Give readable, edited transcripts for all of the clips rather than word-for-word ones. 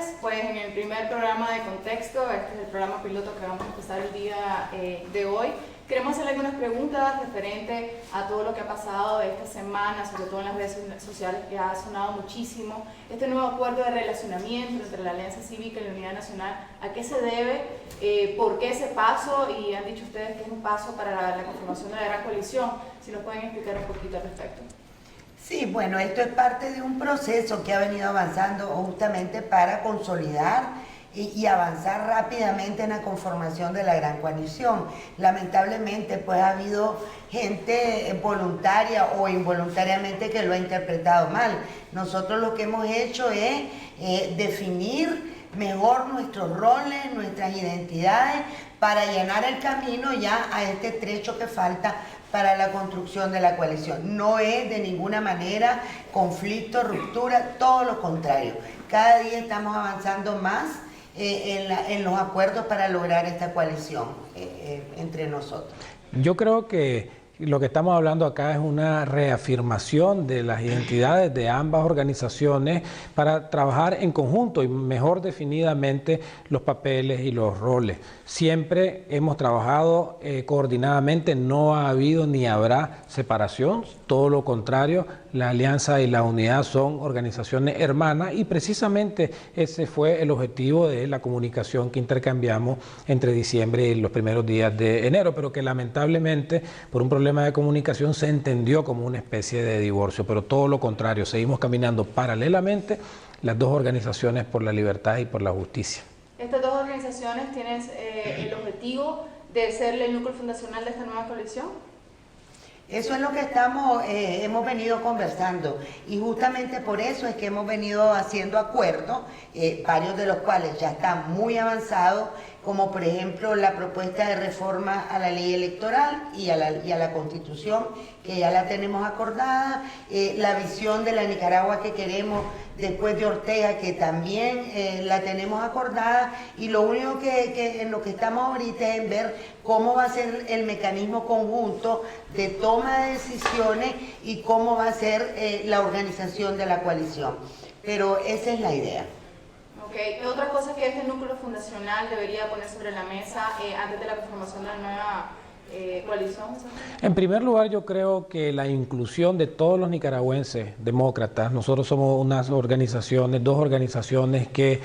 tardes. Pues en el primer programa de Contexto, este es el programa piloto que vamos a empezar el día de hoy, queremos hacerle algunas preguntas referente a todo lo que ha pasado esta semana, sobre todo en las redes sociales, que ha sonado muchísimo. Este nuevo acuerdo de relacionamiento entre la Alianza Cívica y la Unidad Nacional, ¿a qué se debe? ¿Por qué ese paso? Y han dicho ustedes que es un paso para la conformación de la gran coalición. Si nos pueden explicar un poquito al respecto. Sí, bueno, esto es parte de un proceso que ha venido avanzando justamente para consolidar y avanzar rápidamente en la conformación de la gran coalición. Lamentablemente, pues ha habido gente voluntaria o involuntariamente que lo ha interpretado mal. Nosotros lo que hemos hecho es definir mejor nuestros roles, nuestras identidades, para llenar el camino ya a este trecho que falta para la construcción de la coalición. No es de ninguna manera conflicto, ruptura, todo lo contrario. Cada día estamos avanzando más en los acuerdos para lograr esta coalición entre nosotros. Yo creo que lo que estamos hablando acá es una reafirmación de las identidades de ambas organizaciones para trabajar en conjunto y mejor definidamente los papeles y los roles. Siempre hemos trabajado coordinadamente, no ha habido ni habrá separación, todo lo contrario, la Alianza y la Unidad son organizaciones hermanas y precisamente ese fue el objetivo de la comunicación que intercambiamos entre diciembre y los primeros días de enero, pero que lamentablemente por un problema de comunicación se entendió como una especie de divorcio, pero todo lo contrario, seguimos caminando paralelamente las dos organizaciones por la libertad y por la justicia. Estas dos organizaciones tienen el objetivo de ser el núcleo fundacional de esta nueva coalición. Eso es lo que hemos venido conversando y justamente por eso es que hemos venido haciendo acuerdos, varios de los cuales ya están muy avanzados, como por ejemplo la propuesta de reforma a la ley electoral y a la Constitución, que ya la tenemos acordada, la visión de la Nicaragua que queremos después de Ortega, que también la tenemos acordada, y lo único en lo que estamos ahorita es en ver cómo va a ser el mecanismo conjunto de toma de decisiones y cómo va a ser la organización de la coalición. Pero esa es la idea. Okay. Otra cosa que este núcleo fundacional debería poner sobre la mesa antes de la conformación de la nueva coalición. En primer lugar, yo creo que la inclusión de todos los nicaragüenses demócratas, nosotros somos dos organizaciones que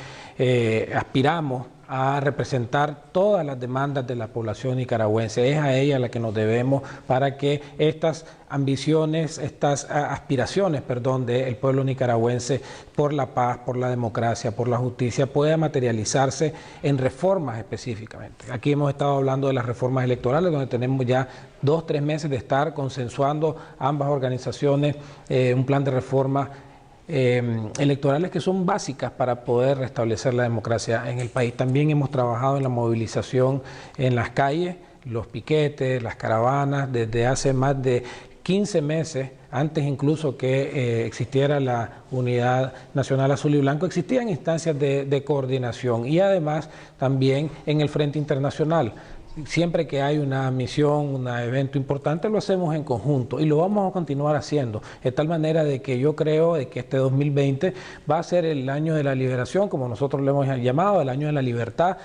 aspiramos a representar todas las demandas de la población nicaragüense. Es a ella a la que nos debemos para que estas ambiciones, estas aspiraciones, del pueblo nicaragüense por la paz, por la democracia, por la justicia, pueda materializarse en reformas específicamente. Aquí hemos estado hablando de las reformas electorales, donde tenemos ya 2-3 meses de estar consensuando ambas organizaciones un plan de reforma electorales que son básicas para poder restablecer la democracia en el país. También hemos trabajado en la movilización en las calles, los piquetes, las caravanas, desde hace más de 15 meses, antes incluso que existiera la Unidad Nacional Azul y Blanco, existían instancias de coordinación y además también en el Frente Internacional. Siempre que hay una misión, un evento importante, lo hacemos en conjunto y lo vamos a continuar haciendo, de tal manera de que yo creo de que este 2020 va a ser el año de la liberación, como nosotros lo hemos llamado, el año de la libertad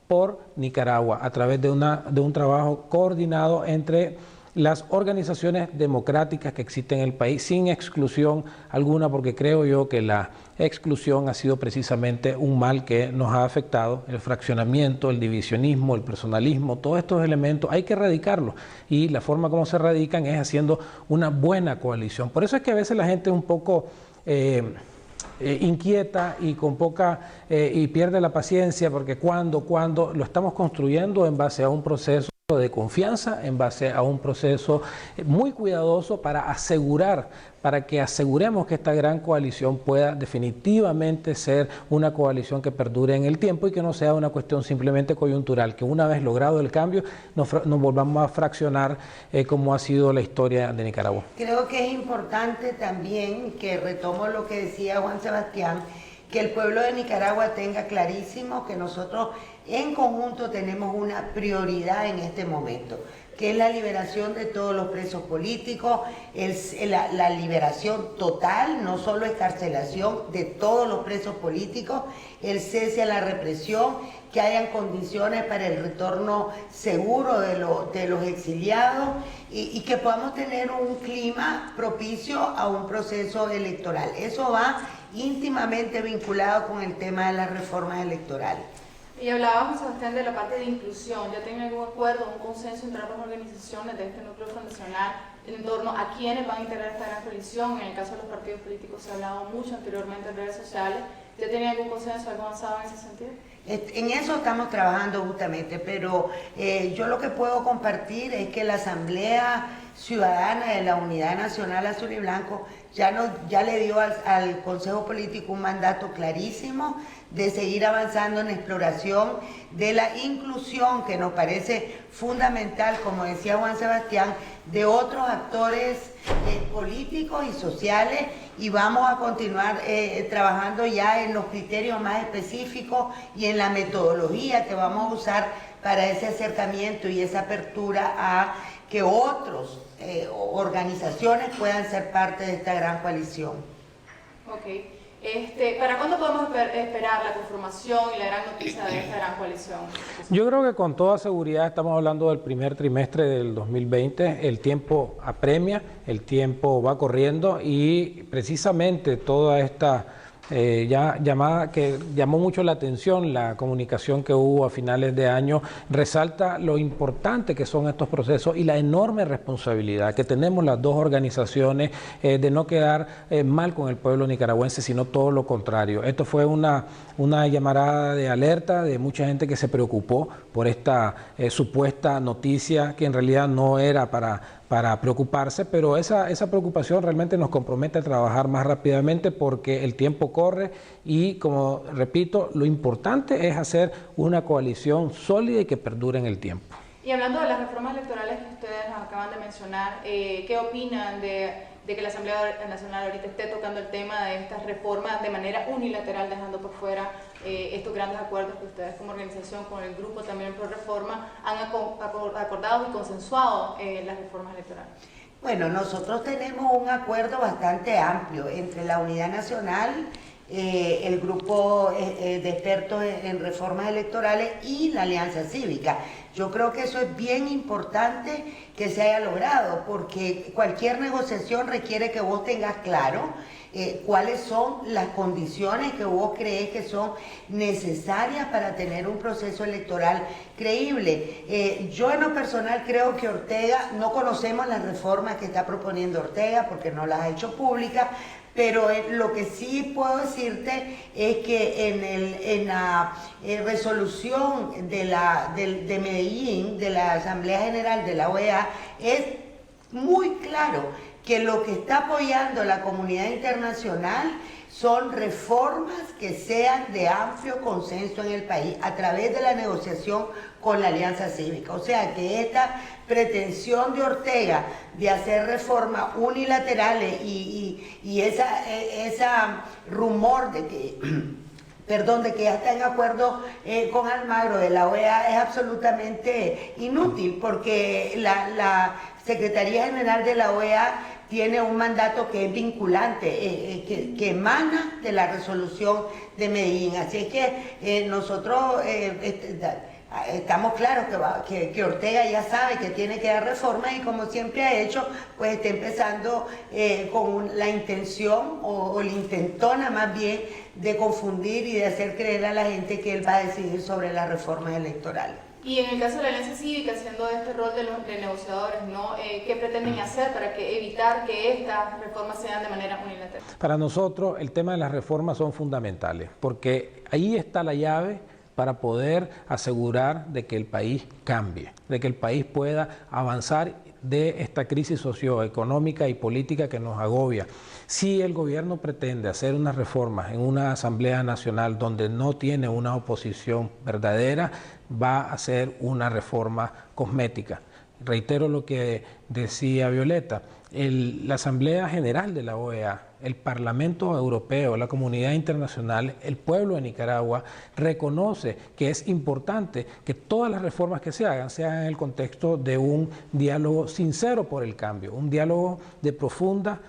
por Nicaragua, a través de un trabajo coordinado entre las organizaciones democráticas que existen en el país, sin exclusión alguna, porque creo yo que la exclusión ha sido precisamente un mal que nos ha afectado, el fraccionamiento, el divisionismo, el personalismo, todos estos elementos hay que erradicarlos y la forma como se erradican es haciendo una buena coalición. Por eso es que a veces la gente es un poco inquieta y con poca y pierde la paciencia, porque cuando lo estamos construyendo en base a un proceso de confianza, en base a un proceso muy cuidadoso para que aseguremos que esta gran coalición pueda definitivamente ser una coalición que perdure en el tiempo y que no sea una cuestión simplemente coyuntural, que una vez logrado el cambio nos volvamos a fraccionar como ha sido la historia de Nicaragua. Creo que es importante también, que retomo lo que decía Juan Sebastián, que el pueblo de Nicaragua tenga clarísimo que nosotros en conjunto tenemos una prioridad en este momento, que es la liberación de todos los presos políticos, la liberación total, no solo excarcelación de todos los presos políticos, el cese a la represión, que hayan condiciones para el retorno seguro de los exiliados y que podamos tener un clima propicio a un proceso electoral. Eso va íntimamente vinculado con el tema de las reformas electorales. Y hablábamos, Sebastián, de la parte de inclusión. ¿Ya tienen algún acuerdo, un consenso entre ambas organizaciones de este núcleo fundacional en torno a quiénes van a integrar esta gran coalición? En el caso de los partidos políticos se ha hablado mucho anteriormente en redes sociales. ¿Ya tienen algún consenso, algo avanzado en ese sentido? En eso estamos trabajando justamente, pero yo lo que puedo compartir es que la Asamblea Ciudadana de la Unidad Nacional Azul y Blanco ya le dio al Consejo Político un mandato clarísimo de seguir avanzando en la exploración de la inclusión, que nos parece fundamental, como decía Juan Sebastián, de otros actores políticos y sociales, y vamos a continuar trabajando ya en los criterios más específicos y en la metodología que vamos a usar para ese acercamiento y esa apertura a que otras organizaciones puedan ser parte de esta gran coalición. Ok. ¿Para cuándo podemos esperar la conformación y la gran noticia de esta gran coalición? Yo creo que con toda seguridad estamos hablando del primer trimestre del 2020. El tiempo apremia, el tiempo va corriendo y precisamente toda esta llamada que llamó mucho la atención, la comunicación que hubo a finales de año, resalta lo importante que son estos procesos y la enorme responsabilidad que tenemos las dos organizaciones de no quedar mal con el pueblo nicaragüense, sino todo lo contrario. Esto fue una llamada de alerta de mucha gente que se preocupó por esta supuesta noticia que en realidad no era para preocuparse, pero esa preocupación realmente nos compromete a trabajar más rápidamente porque el tiempo corre y, como repito, lo importante es hacer una coalición sólida y que perdure en el tiempo. Y hablando de las reformas electorales que ustedes nos acaban de mencionar, ¿qué opinan de que la Asamblea Nacional ahorita esté tocando el tema de estas reformas de manera unilateral, dejando por fuera estos grandes acuerdos que ustedes como organización, con el grupo también Pro Reforma, han acordado y consensuado las reformas electorales? Bueno, nosotros tenemos un acuerdo bastante amplio entre la Unidad Nacional, el grupo de expertos en reformas electorales y la Alianza Cívica. Yo creo que eso es bien importante que se haya logrado, porque cualquier negociación requiere que vos tengas claro cuáles son las condiciones que vos crees que son necesarias para tener un proceso electoral creíble. Yo en lo personal creo que Ortega, no conocemos las reformas que está proponiendo Ortega porque no las ha hecho públicas, pero lo que sí puedo decirte es que en la resolución de Medellín, de la Asamblea General de la OEA, es muy claro que lo que está apoyando la comunidad internacional son reformas que sean de amplio consenso en el país a través de la negociación con la Alianza Cívica. O sea que esta pretensión de Ortega de hacer reformas unilaterales y esa rumor de que de que ya está en acuerdo con Almagro de la OEA es absolutamente inútil, porque la Secretaría General de la OEA tiene un mandato que es vinculante, que emana de la resolución de Medellín. Así es que nosotros estamos claros que Ortega ya sabe que tiene que dar reformas y, como siempre ha hecho, pues está empezando con la intención o la intentona más bien de confundir y de hacer creer a la gente que él va a decidir sobre las reformas electorales. Y en el caso de la Alianza Cívica, haciendo este rol de negociadores, ¿no? ¿Qué pretenden hacer para evitar que estas reformas se dan de manera unilateral? Para nosotros el tema de las reformas son fundamentales, porque ahí está la llave para poder asegurar de que el país cambie, de que el país pueda avanzar de esta crisis socioeconómica y política que nos agobia. Si el gobierno pretende hacer unas reformas en una Asamblea Nacional donde no tiene una oposición verdadera, va a ser una reforma cosmética. reitero lo que decía Violeta, la Asamblea General de la OEA, el Parlamento Europeo, la comunidad internacional, el pueblo de Nicaragua reconoce que es importante que todas las reformas que se hagan sean en el contexto de un diálogo sincero por el cambio, un diálogo de profunda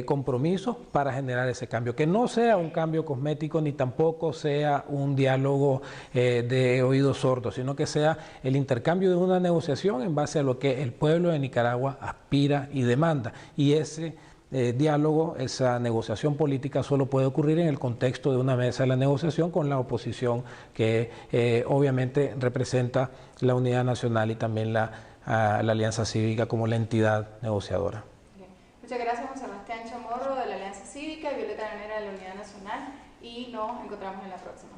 compromiso para generar ese cambio, que no sea un cambio cosmético ni tampoco sea un diálogo de oídos sordos, sino que sea el intercambio de una negociación en base a lo que el pueblo de Nicaragua aspira y demanda. Y ese diálogo, esa negociación política solo puede ocurrir en el contexto de una mesa de la negociación con la oposición que obviamente representa la unidad nacional y también la Alianza Cívica como la entidad negociadora. Muchas gracias, Juan Sebastián Chamorro de la Alianza Cívica y Violeta Granera de la Unidad Nacional, y nos encontramos en la próxima.